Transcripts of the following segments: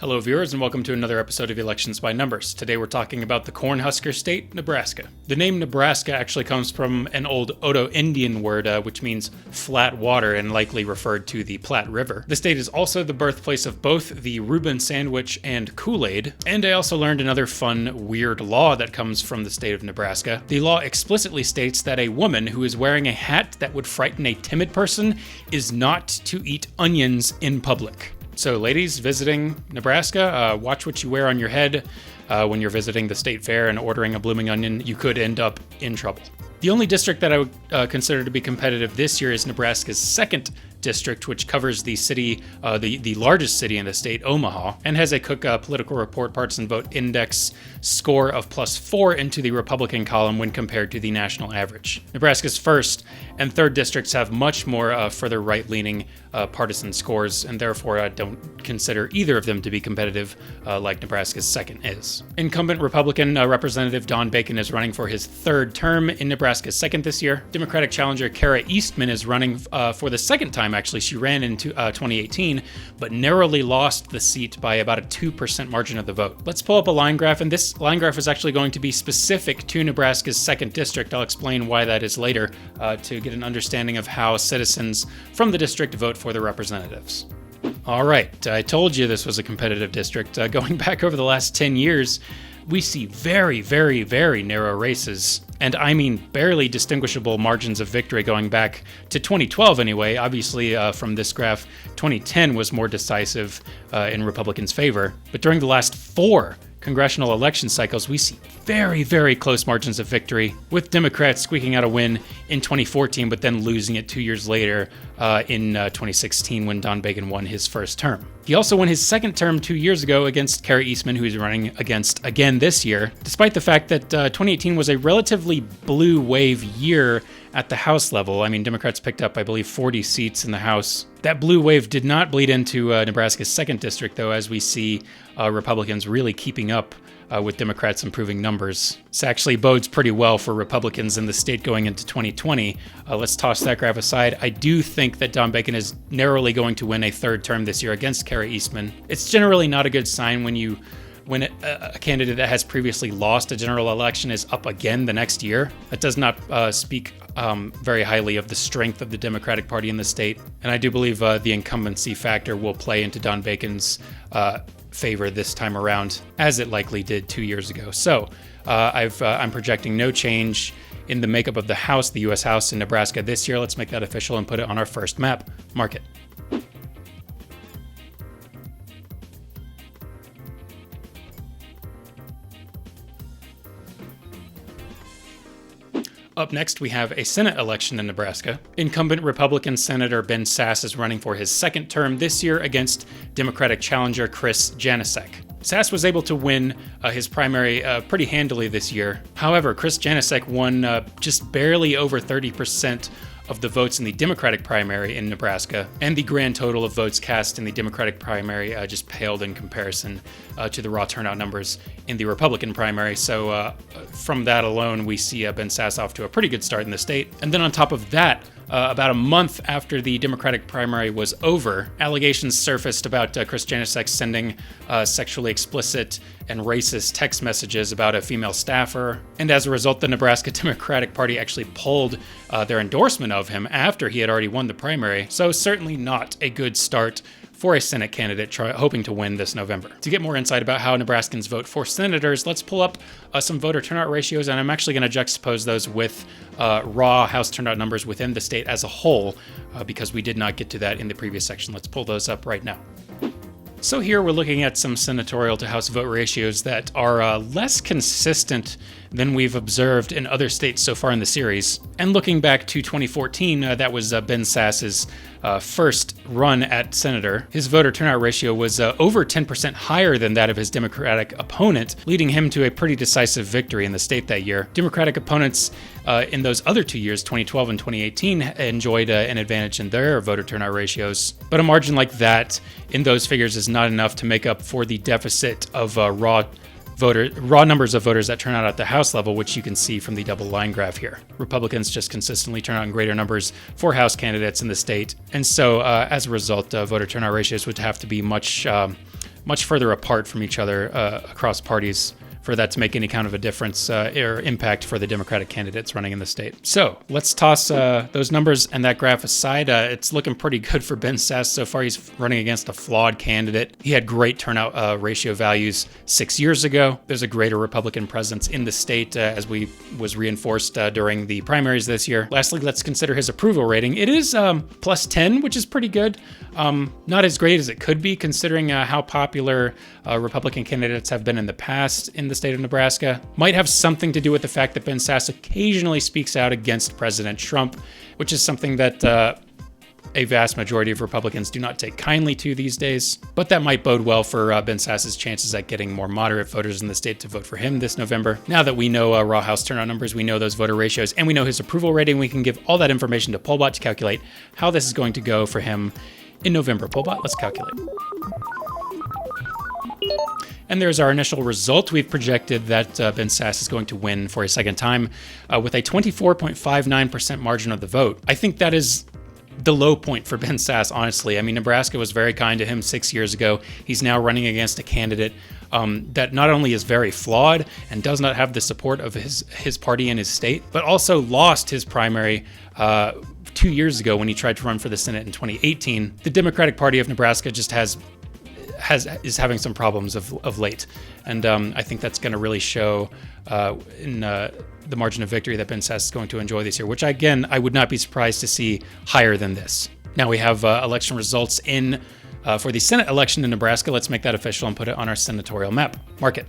Hello viewers and welcome to another episode of Elections by Numbers. Today we're talking about the Cornhusker State, Nebraska. The name Nebraska actually comes from an old Oto Indian word which means flat water and likely referred to the Platte River. The state is also the birthplace of both the Reuben sandwich and Kool-Aid. And I also learned another fun, weird law that comes from the state of Nebraska. The law explicitly states that a woman who is wearing a hat that would frighten a timid person is not to eat onions in public. So ladies visiting Nebraska, watch what you wear on your head when you're visiting the state fair and ordering a blooming onion. You could end up in trouble. The only district that I would consider to be competitive this year is Nebraska's 2nd district, which covers the city, the largest city in the state, Omaha, and has a Cook Political Report Partisan Vote Index score of +4 into the Republican column when compared to the national average. Nebraska's 1st and 3rd districts have much more further right-leaning partisan scores, and therefore I don't consider either of them to be competitive like Nebraska's 2nd is. Incumbent Republican Representative Don Bacon is running for his 3rd term in Nebraska's 2nd this year. Democratic challenger Kara Eastman is running for the 2nd time. Actually, she ran in 2018, but narrowly lost the seat by about a 2% margin of the vote. Let's pull up a line graph, and this line graph is actually going to be specific to Nebraska's 2nd district. I'll explain why that is later to get an understanding of how citizens from the district vote for the representatives. All right, I told you this was a competitive district. Going back over the last 10 years, we see very, very, very narrow races, and I mean barely distinguishable margins of victory going back to 2012 anyway. Obviously, from this graph, 2010 was more decisive in Republicans' favor, but during the last 4 congressional election cycles, we see very, very close margins of victory, with Democrats squeaking out a win in 2014, but then losing it 2 years later in 2016 when Don Bacon won his 1st term. He also won his 2nd term 2 years ago against Kara Eastman, who he's running against again this year, despite the fact that 2018 was a relatively blue wave year at the House level. I mean, Democrats picked up, I believe, 40 seats in the House. That blue wave did not bleed into Nebraska's 2nd district, though, as we see Republicans really keeping up with Democrats' improving numbers. This actually bodes pretty well for Republicans in the state going into 2020. Let's toss that graph aside. I do think that Don Bacon is narrowly going to win a 3rd term this year against Kara Eastman. It's generally not a good sign when a candidate that has previously lost a general election is up again the next year. That does not speak very highly of the strength of the Democratic Party in the state. And I do believe the incumbency factor will play into Don Bacon's favor this time around, as it likely did 2 years ago. So I'm projecting no change in the makeup of the House, the U.S. House in Nebraska this year. Let's make that official and put it on our first map. Mark it. Up next, we have a Senate election in Nebraska. Incumbent Republican Senator Ben Sasse is running for his 2nd term this year against Democratic challenger Chris Janasek. Sasse was able to win his primary pretty handily this year. However, Chris Janasek won just barely over 30% of the votes in the Democratic primary in Nebraska, and the grand total of votes cast in the Democratic primary just paled in comparison to the raw turnout numbers in the Republican primary. So from that alone, we see Ben Sasse off to a pretty good start in the state. And then on top of that, about a month after the Democratic primary was over, allegations surfaced about Chris Janasek sending sexually explicit and racist text messages about a female staffer. And as a result, the Nebraska Democratic Party actually pulled their endorsement of him after he had already won the primary. So certainly not a good start for a Senate candidate hoping to win this November. To get more insight about how Nebraskans vote for senators, let's pull up some voter turnout ratios, and I'm actually going to juxtapose those with raw House turnout numbers within the state as a whole, because we did not get to that in the previous section. Let's pull those up right now. So here we're looking at some senatorial to House vote ratios that are less consistent than we've observed in other states so far in the series. And looking back to 2014, that was Ben Sasse's first run at senator. His voter turnout ratio was over 10% higher than that of his Democratic opponent, leading him to a pretty decisive victory in the state that year. Democratic opponents in those other 2 years, 2012 and 2018, enjoyed an advantage in their voter turnout ratios. But a margin like that in those figures is not enough to make up for the deficit of raw numbers of voters that turn out at the House level, which you can see from the double line graph here. Republicans just consistently turn out in greater numbers for House candidates in the state. And so as a result, voter turnout ratios would have to be much much further apart from each other across parties for that to make any kind of a difference or impact for the Democratic candidates running in the state. So let's toss those numbers and that graph aside. It's looking pretty good for Ben Sasse so far. He's running against a flawed candidate. He had great turnout ratio values 6 years ago. There's a greater Republican presence in the state as was reinforced during the primaries this year. Lastly, let's consider his approval rating. It is plus 10, which is pretty good. Not as great as it could be considering how popular Republican candidates have been in the past in the state of Nebraska. Might have something to do with the fact that Ben Sasse occasionally speaks out against President Trump, which is something that a vast majority of Republicans do not take kindly to these days. But that might bode well for Ben Sasse's chances at getting more moderate voters in the state to vote for him this November. Now that we know raw House turnout numbers, we know those voter ratios, and we know his approval rating, we can give all that information to Pollbot to calculate how this is going to go for him in November. Pollbot, let's calculate. And there's our initial result. We've projected that Ben Sasse is going to win for a second time with a 24.59% margin of the vote. I think that is the low point for Ben Sasse, honestly. I mean, Nebraska was very kind to him 6 years ago. He's now running against a candidate that not only is very flawed and does not have the support of his party in his state, but also lost his primary 2 years ago when he tried to run for the Senate in 2018. The Democratic Party of Nebraska just is having some problems of late, and I think that's going to really show in the margin of victory that Ben Sasse is going to enjoy this year, which again I would not be surprised to see higher than this. Now we have election results in for the Senate election in Nebraska. Let's make that official and put it on our senatorial map. Mark it.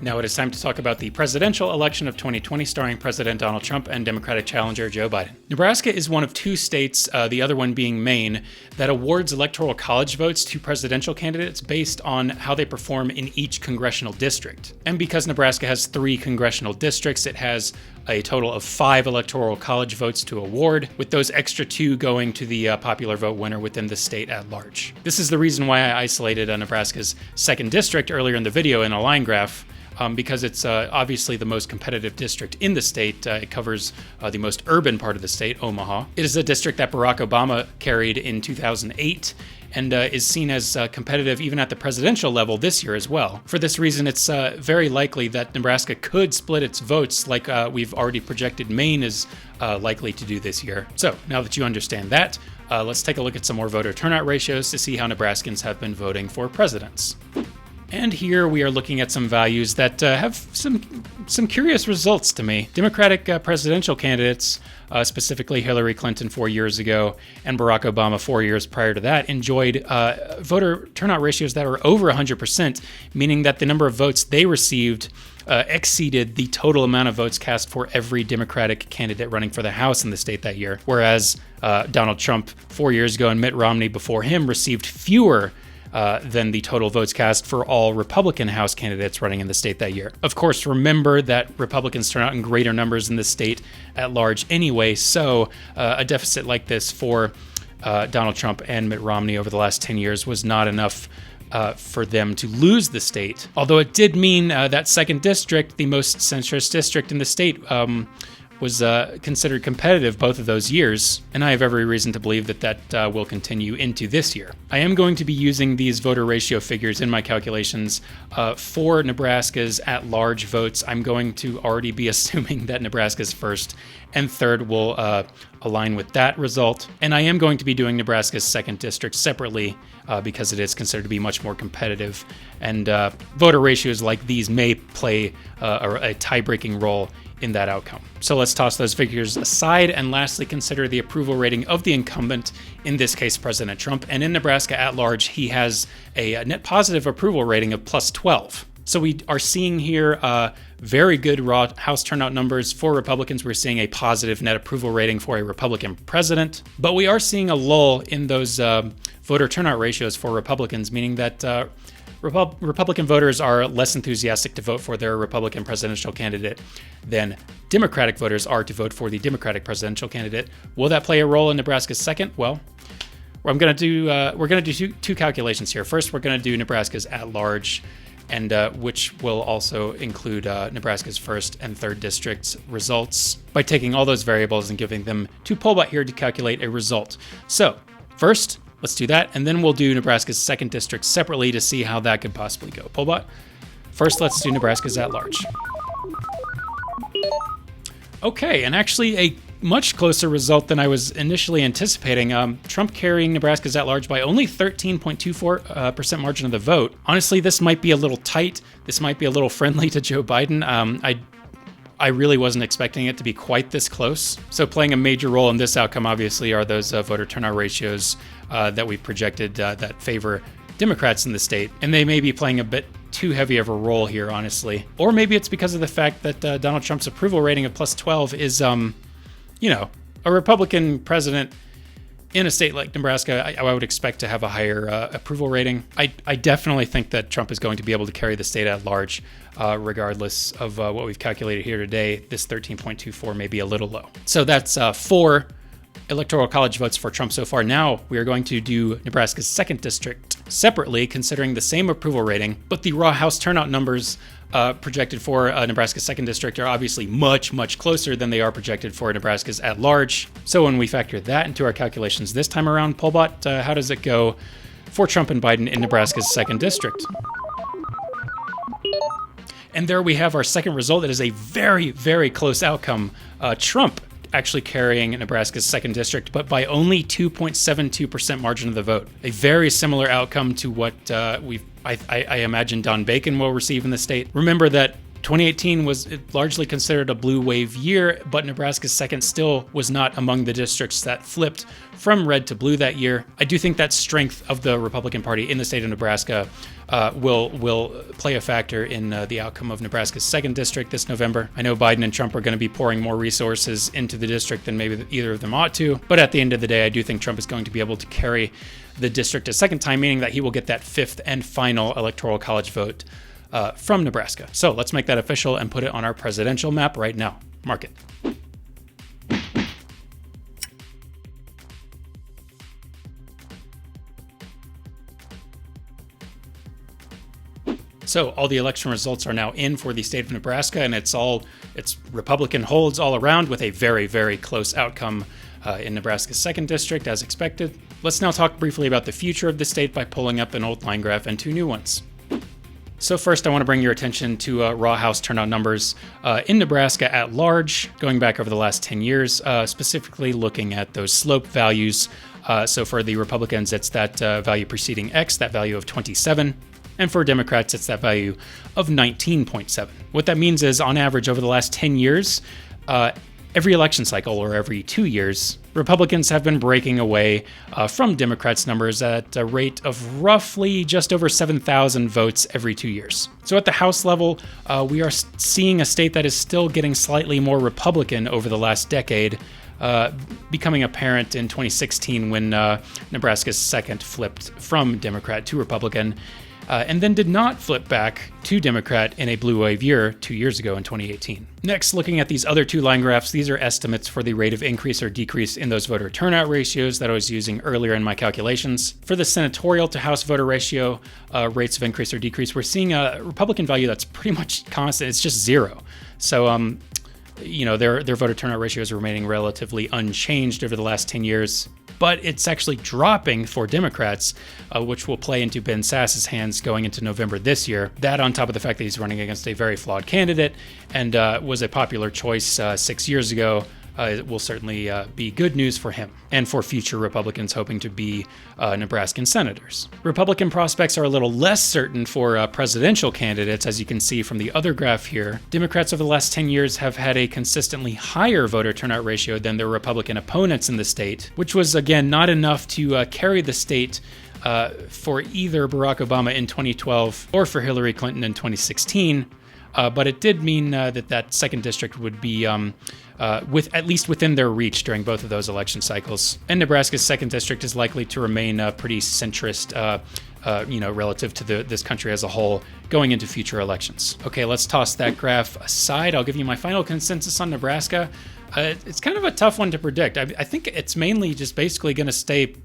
Now it is time to talk about the presidential election of 2020 starring President Donald Trump and Democratic challenger Joe Biden. Nebraska is one of two states, the other one being Maine, that awards electoral college votes to presidential candidates based on how they perform in each congressional district. And because Nebraska has 3 congressional districts, it has a total of 5 electoral college votes to award, with those extra 2 going to the popular vote winner within the state at large. This is the reason why I isolated Nebraska's 2nd district earlier in the video in a line graph, because it's obviously the most competitive district in the state. It covers the most urban part of the state, Omaha. It is a district that Barack Obama carried in 2008 and is seen as competitive even at the presidential level this year as well. For this reason, it's very likely that Nebraska could split its votes like we've already projected Maine is likely to do this year. So now that you understand that, let's take a look at some more voter turnout ratios to see how Nebraskans have been voting for presidents. And here we are looking at some values that have some curious results to me. Democratic presidential candidates, specifically Hillary Clinton 4 years ago and Barack Obama 4 years prior to that, enjoyed voter turnout ratios that were over 100%, meaning that the number of votes they received exceeded the total amount of votes cast for every Democratic candidate running for the House in the state that year. Whereas Donald Trump 4 years ago and Mitt Romney before him received fewer than the total votes cast for all Republican House candidates running in the state that year. Of course, remember that Republicans turn out in greater numbers in the state at large anyway, so a deficit like this for Donald Trump and Mitt Romney over the last 10 years was not enough for them to lose the state. Although it did mean that 2nd district, the most centrist district in the state, was considered competitive both of those years, and I have every reason to believe that will continue into this year. I am going to be using these voter ratio figures in my calculations for Nebraska's at-large votes. I'm going to already be assuming that Nebraska's 1st and 3rd will align with that result, and I am going to be doing Nebraska's 2nd district separately because it is considered to be much more competitive, and voter ratios like these may play a tie-breaking role in that outcome. So let's toss those figures aside and lastly consider the approval rating of the incumbent, in this case President Trump, and in Nebraska at large he has a net positive approval rating of plus 12. So we are seeing here very good raw House turnout numbers for Republicans. We're seeing a positive net approval rating for a Republican president, but we are seeing a lull in those voter turnout ratios for Republicans, meaning that Republican voters are less enthusiastic to vote for their Republican presidential candidate than Democratic voters are to vote for the Democratic presidential candidate. Will that play a role in Nebraska's 2nd? Well, we're going to do two calculations here. First, we're going to do Nebraska's at-large and which will also include Nebraska's 1st and 3rd districts results by taking all those variables and giving them to Pollbot here to calculate a result. So first, let's do that, and then we'll do Nebraska's 2nd district separately to see how that could possibly go. Pollbot, first let's do Nebraska's at large. Okay, and actually a much closer result than I was initially anticipating. Trump carrying Nebraska's at-large by only 13.24% margin of the vote. Honestly, this might be a little tight. This might be a little friendly to Joe Biden. I really wasn't expecting it to be quite this close. So playing a major role in this outcome, obviously, are those voter turnout ratios that we've projected that favor Democrats in the state. And they may be playing a bit too heavy of a role here, honestly. Or maybe it's because of the fact that Donald Trump's approval rating of plus 12 is, a Republican president in a state like Nebraska. I would expect to have a higher approval rating. I definitely think that Trump is going to be able to carry the state at large, regardless of what we've calculated here today. This 13.24 may be a little low. So that's 4 Electoral College votes for Trump so far. Now we are going to do Nebraska's 2nd district separately, considering the same approval rating, but the raw House turnout numbers projected for Nebraska's 2nd district are obviously much, much closer than they are projected for Nebraska's at large. So when we factor that into our calculations this time around, Pollbot, how does it go for Trump and Biden in Nebraska's 2nd district? And there we have our second result. It is a very, very close outcome. Trump actually carrying Nebraska's 2nd district, but by only 2.72% margin of the vote. A very similar outcome to what I imagine Don Bacon will receive in the state. Remember that 2018 was largely considered a blue wave year, but Nebraska's 2nd still was not among the districts that flipped from red to blue that year. I do think that strength of the Republican Party in the state of Nebraska will play a factor in the outcome of Nebraska's 2nd district this November. I know Biden and Trump are going to be pouring more resources into the district than maybe either of them ought to, but at the end of the day, I do think Trump is going to be able to carry the district a second time, meaning that he will get that 5th and final Electoral College vote from Nebraska. So let's make that official and put it on our presidential map right now. Mark it. So all the election results are now in for the state of Nebraska, and it's Republican holds all around with a very, very close outcome in Nebraska's 2nd district, as expected. Let's now talk briefly about the future of the state by pulling up an old line graph and 2 new ones. So first, I want to bring your attention to raw House turnout numbers in Nebraska at large, going back over the last 10 years, specifically looking at those slope values. So for the Republicans, it's that value preceding X, that value of 27. And for Democrats, it's that value of 19.7. What that means is, on average, over the last 10 years, every election cycle, or every 2 years, Republicans have been breaking away from Democrats' numbers at a rate of roughly just over 7,000 votes every 2 years. So at the House level, we are seeing a state that is still getting slightly more Republican over the last decade, becoming apparent in 2016 when Nebraska's 2nd flipped from Democrat to Republican, and then did not flip back to Democrat in a blue wave year 2 years ago in 2018. Next, looking at these other 2 line graphs, these are estimates for the rate of increase or decrease in those voter turnout ratios that I was using earlier in my calculations. For the Senatorial to House voter ratio, rates of increase or decrease, we're seeing a Republican value that's pretty much constant. It's just 0. So, their voter turnout ratios are remaining relatively unchanged over the last 10 years. But it's actually dropping for Democrats, which will play into Ben Sasse's hands going into November this year. That on top of the fact that he's running against a very flawed candidate and was a popular choice 6 years ago, it will certainly be good news for him and for future Republicans hoping to be Nebraskan senators. Republican prospects are a little less certain for presidential candidates, as you can see from the other graph here. Democrats over the last 10 years have had a consistently higher voter turnout ratio than their Republican opponents in the state, which was, again, not enough to carry the state for either Barack Obama in 2012 or for Hillary Clinton in 2016. But it did mean that 2nd district would be at least within their reach during both of those election cycles. And Nebraska's 2nd district is likely to remain pretty centrist, relative to this country as a whole going into future elections. Okay, let's toss that graph aside. I'll give you my final consensus on Nebraska. It's kind of a tough one to predict. I think it's mainly just basically going to stay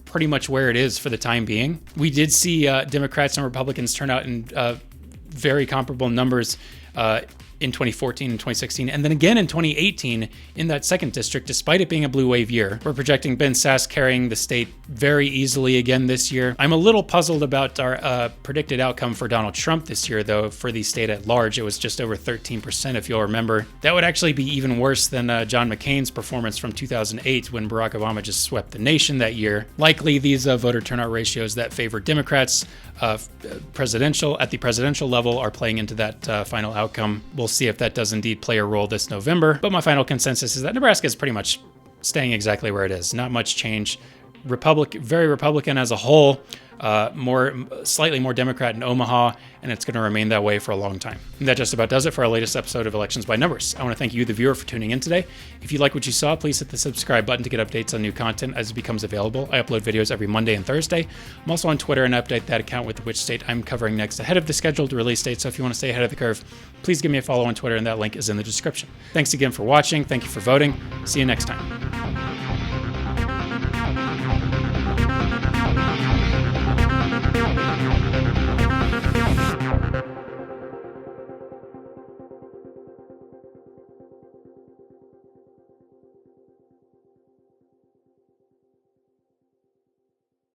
pretty much where it is for the time being. We did see Democrats and Republicans turn out in very comparable numbers in 2014 and 2016, and then again in 2018 in that second district, despite it being a blue wave year. We're projecting Ben Sasse carrying the state very easily again this year. I'm a little puzzled about our predicted outcome for Donald Trump this year, though. For the state at large, it was just over 13%, if you'll remember. That would actually be even worse than John McCain's performance from 2008 when Barack Obama just swept the nation that year. Likely, these voter turnout ratios that favor Democrats at the presidential level are playing into that final outcome. We'll see if that does indeed play a role this November. But my final consensus is that Nebraska is pretty much staying exactly where it is. Not much change. Very Republican as a whole. Slightly more Democrat in Omaha, and it's going to remain that way for a long time. And that just about does it for our latest episode of Elections by Numbers. I want to thank you, the viewer, for tuning in today. If you like what you saw, please hit the subscribe button to get updates on new content as it becomes available. I upload videos every Monday and Thursday. I'm also on Twitter and update that account with which state I'm covering next ahead of the scheduled release date. So if you want to stay ahead of the curve, please give me a follow on Twitter, and that link is in the description. Thanks again for watching. Thank you for voting. See you next time.